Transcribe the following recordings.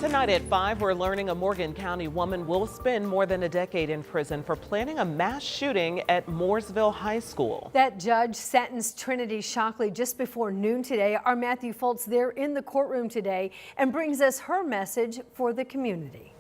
Tonight at 5, we're learning a Morgan County woman will spend more than a decade in prison for planning a mass shooting at Mooresville High School. That judge sentenced Trinity Shockley just before noon today. Our Matthew Foltz there in the courtroom today and brings us her message for the community.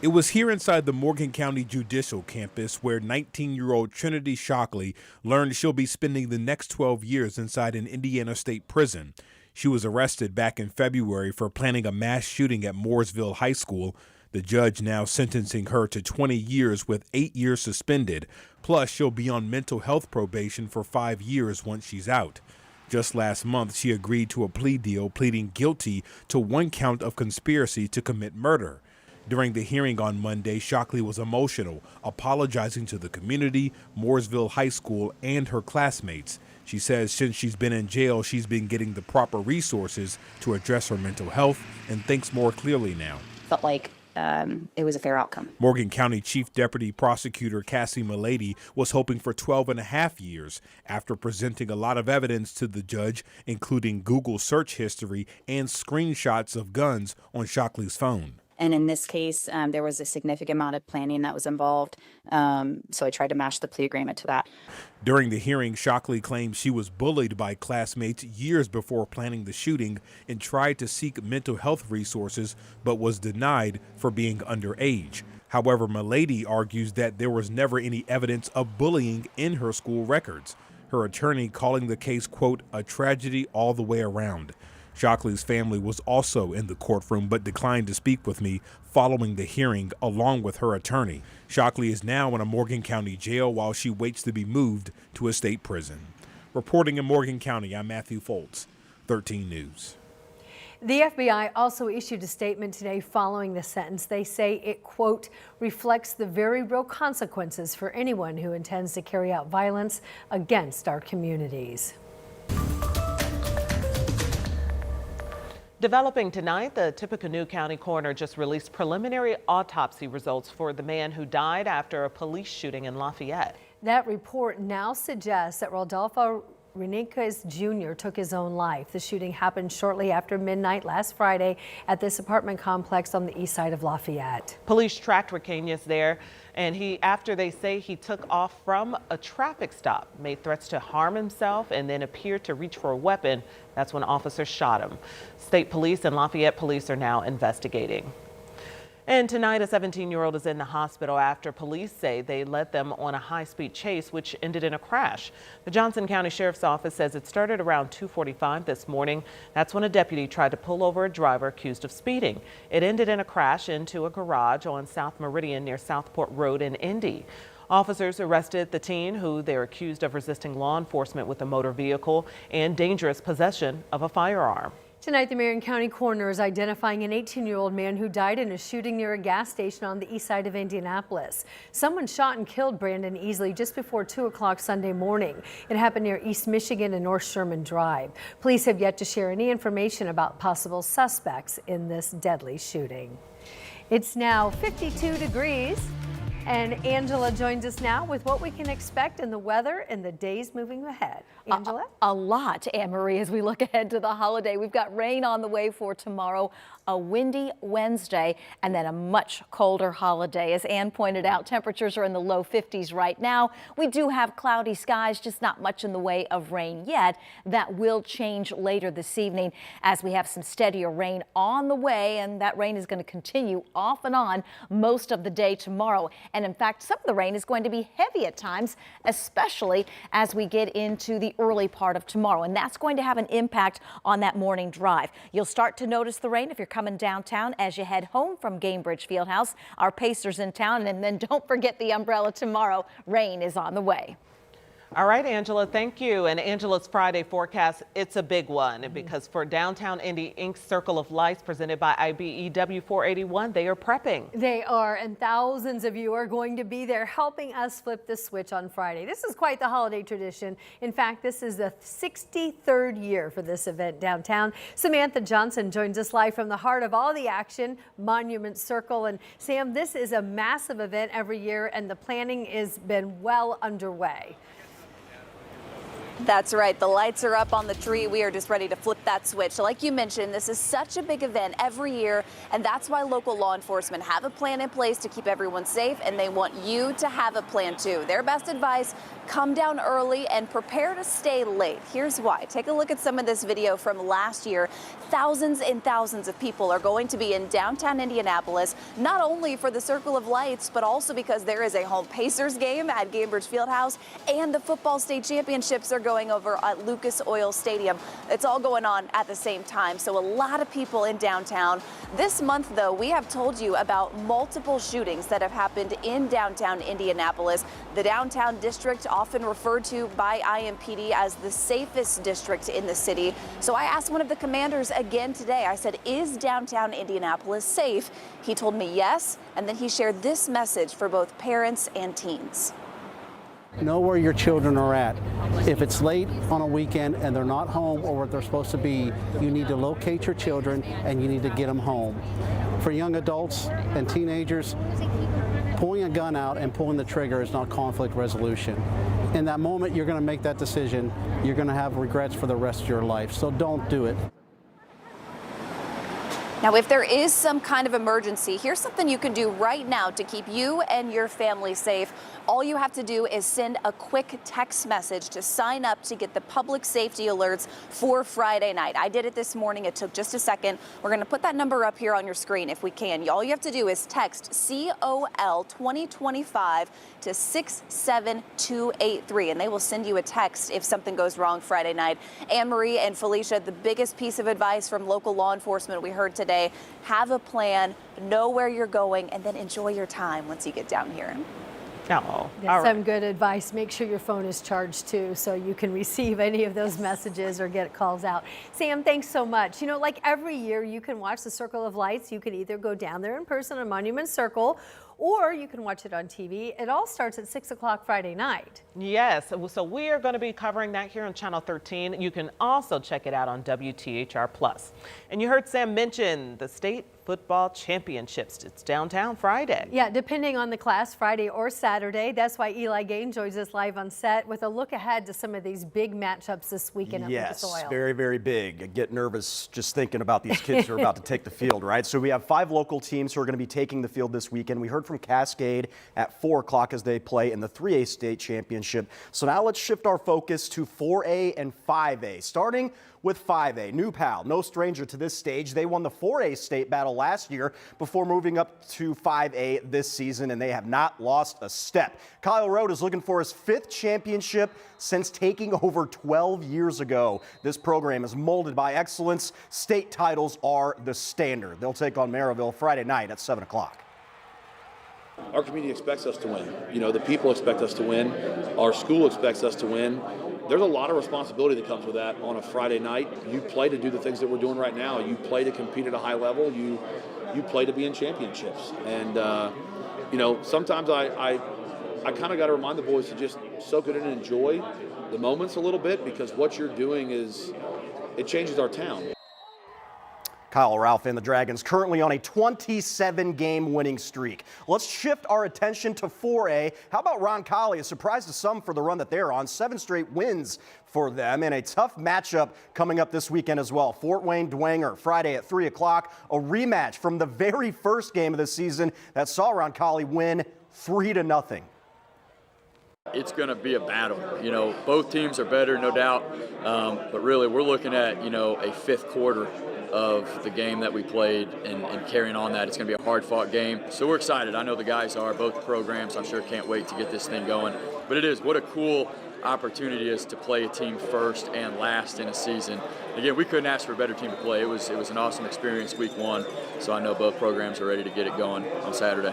It was here inside the Morgan County Judicial Campus where 19-year-old Trinity Shockley learned she'll be spending the next 12 years inside an Indiana state prison. She was arrested back in February for planning a mass shooting at Mooresville High School. The judge now sentencing her to 20 years with 8 years suspended. Plus, she'll be on mental health probation for 5 years once she's out. Just last month, she agreed to a plea deal, pleading guilty to 1 count of conspiracy to commit murder. During the hearing on Monday, Shockley was emotional, apologizing to the community, Mooresville High School, and her classmates. She says since she's been in jail, she's been getting the proper resources to address her mental health and thinks more clearly now. Felt like it was a fair outcome. Morgan County Chief Deputy Prosecutor Cassie Milady was hoping for 12.5 years after presenting a lot of evidence to the judge, including Google search history and screenshots of guns on Shockley's phone. And in this case, there was a significant amount of planning that was involved, so I tried to match the plea agreement to that. During the hearing, Shockley claimed she was bullied by classmates years before planning the shooting and tried to seek mental health resources, but was denied for being underage. However, Milady argues that there was never any evidence of bullying in her school records. Her attorney calling the case, quote, a tragedy all the way around. Shockley's family was also in the courtroom but declined to speak with me following the hearing along with her attorney. Shockley is now in a Morgan County jail while she waits to be moved to a state prison. Reporting in Morgan County, I'm Matthew Foltz, 13 News. The FBI also issued a statement today following the sentence. They say it, quote, reflects the very real consequences for anyone who intends to carry out violence against our communities. Developing tonight, the Tippecanoe County coroner just released preliminary autopsy results for the man who died after a police shooting in Lafayette. That report now suggests that Rodolfo Renquez Jr. took his own life. The shooting happened shortly after midnight last Friday at this apartment complex on the east side of Lafayette. Police tracked Renquez there, and after they say he took off from a traffic stop, made threats to harm himself, and then appeared to reach for a weapon. That's when officers shot him. State police and Lafayette police are now investigating. And tonight, a 17-year-old is in the hospital after police say they led them on a high-speed chase, which ended in a crash. The Johnson County Sheriff's Office says it started around 2:45 this morning. That's when a deputy tried to pull over a driver accused of speeding. It ended in a crash into a garage on South Meridian near Southport Road in Indy. Officers arrested the teen, who they're accused of resisting law enforcement with a motor vehicle and dangerous possession of a firearm. Tonight, the Marion County coroner is identifying an 18-year-old man who died in a shooting near a gas station on the east side of Indianapolis. Someone shot and killed Brandon Easley just before 2 o'clock Sunday morning. It happened near East Michigan and North Sherman Drive. Police have yet to share any information about possible suspects in this deadly shooting. It's now 52 degrees. And Angela joins us now with what we can expect in the weather in the days moving ahead. Angela? A lot, Anne-Marie, as we look ahead to the holiday. We've got rain on the way for tomorrow, a windy Wednesday, and then a much colder holiday. As Anne pointed out, temperatures are in the low 50s right now. We do have cloudy skies, just not much in the way of rain yet. That will change later this evening as we have some steadier rain on the way, and that rain is going to continue off and on most of the day tomorrow. And in fact, some of the rain is going to be heavy at times, especially as we get into the early part of tomorrow. And that's going to have an impact on that morning drive. You'll start to notice the rain if you're coming downtown as you head home from Gainbridge Fieldhouse. Our Pacers in town. And then don't forget the umbrella tomorrow. Rain is on the way. All right, Angela, thank you. And Angela's Friday forecast, it's a big one because for downtown Indy, Inc. Circle of Lights presented by IBEW 481, they are prepping. They are, and thousands of you are going to be there helping us flip the switch on Friday. This is quite the holiday tradition. In fact, this is the 63rd year for this event downtown. Samantha Johnson joins us live from the heart of all the action, Monument Circle. And Sam, this is a massive event every year, and the planning has been well underway. That's right. The lights are up on the tree. We are just ready to flip that switch. So like you mentioned, this is such a big event every year, and that's why local law enforcement have a plan in place to keep everyone safe, and they want you to have a plan too. Their best advice, come down early and prepare to stay late. Here's why. Take a look at some of this video from last year. Thousands and thousands of people are going to be in downtown Indianapolis, not only for the Circle of Lights, but also because there is a home Pacers game at Gainbridge Fieldhouse, and the football state championships are going over at Lucas Oil Stadium. It's all going on at the same time, so a lot of people in downtown. This month, though, we have told you about multiple shootings that have happened in downtown Indianapolis. The downtown district, often referred to by IMPD as the safest district in the city. So I asked one of the commanders again today. I said, is downtown Indianapolis safe? He told me yes, and then he shared this message for both parents and teens. Know where your children are at. If it's late on a weekend and they're not home or where they're supposed to be, you need to locate your children and you need to get them home. For young adults and teenagers, pulling a gun out and pulling the trigger is not conflict resolution. In that moment, you're going to make that decision. You're going to have regrets for the rest of your life, so don't do it. Now, if there is some kind of emergency, here's something you can do right now to keep you and your family safe. All you have to do is send a quick text message to sign up to get the public safety alerts for Friday night. I did it this morning. It took just a second. We're going to put that number up here on your screen if we can. All you have to do is text COL 2025 to 67283, and they will send you a text if something goes wrong Friday night. Anne Marie and Felicia, the biggest piece of advice from local law enforcement we heard today: have a plan, know where you're going, and then enjoy your time once you get down here. Oh, That's some good advice. Make sure your phone is charged too, so you can receive any of those messages or get calls out. Sam, thanks so much. You know, like every year, you can watch the Circle of Lights. You can either go down there in person on Monument Circle, or you can watch it on TV. It all starts at 6 o'clock Friday night. Yes, so we are going to be covering that here on Channel 13. You can also check it out on WTHR+. And you heard Sam mention the state football championships. It's downtown Friday. Yeah, depending on the class, Friday or Saturday. That's why Eli Gain joins us live on set with a look ahead to some of these big matchups this weekend at Lucas Oil. Yes, very, very big. I get nervous just thinking about these kids who are about to take the field, right? So we have 5 local teams who are going to be taking the field this weekend. We heard from Cascade at 4 o'clock as they play in the 3A state championship. So now let's shift our focus to 4A and 5A, starting with 5A. New Pal, no stranger to this stage. They won the 4A state battle last year before moving up to 5A this season, and they have not lost a step. Kyle Road is looking for his 5th championship since taking over 12 years ago. This program is molded by excellence. State titles are the standard. They'll take on Mooresville Friday night at 7 o'clock. Our community expects us to win. You know, the people expect us to win. Our school expects us to win. There's a lot of responsibility that comes with that on a Friday night. You play to do the things that we're doing right now. You play to compete at a high level. You play to be in championships. And, you know, sometimes I kind of got to remind the boys to just soak it in and enjoy the moments a little bit, because what you're doing it changes our town. Kyle Ralph and the Dragons currently on a 27-game winning streak. Let's shift our attention to 4A. How about Roncalli? A surprise to some for the run that they're on. 7 straight wins for them, and a tough matchup coming up this weekend as well. Fort Wayne Dwenger Friday at 3 o'clock. A rematch from the very first game of the season that saw Roncalli win 3-0. It's going to be a battle. You know, both teams are better, no doubt, but really we're looking at, you know, a 5th quarter of the game that we played and carrying on that. It's going to be a hard-fought game. So we're excited. I know the guys are, both programs. I'm sure can't wait to get this thing going. But it is, what a cool opportunity is to play a team first and last in a season. Again, we couldn't ask for a better team to play. It was an awesome experience week 1. So I know both programs are ready to get it going on Saturday.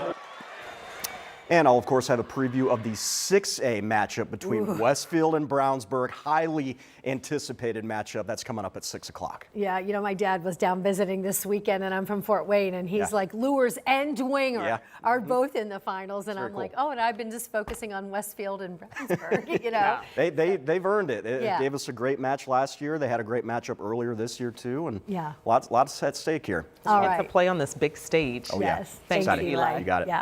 And I'll, of course, have a preview of the 6A matchup between Westfield and Brownsburg. Highly anticipated matchup. That's coming up at 6 o'clock. Yeah, you know, my dad was down visiting this weekend, and I'm from Fort Wayne, and he's like, Lures and Dwenger are both in the finals. And I'm like, oh, and I've been just focusing on Westfield and Brownsburg, you know. They've earned it. It gave us a great match last year. They had a great matchup earlier this year, too. And lots at stake here. All right. To play on this big stage. Oh, yeah. Yes. Thank you, Eli. You got it. Yeah.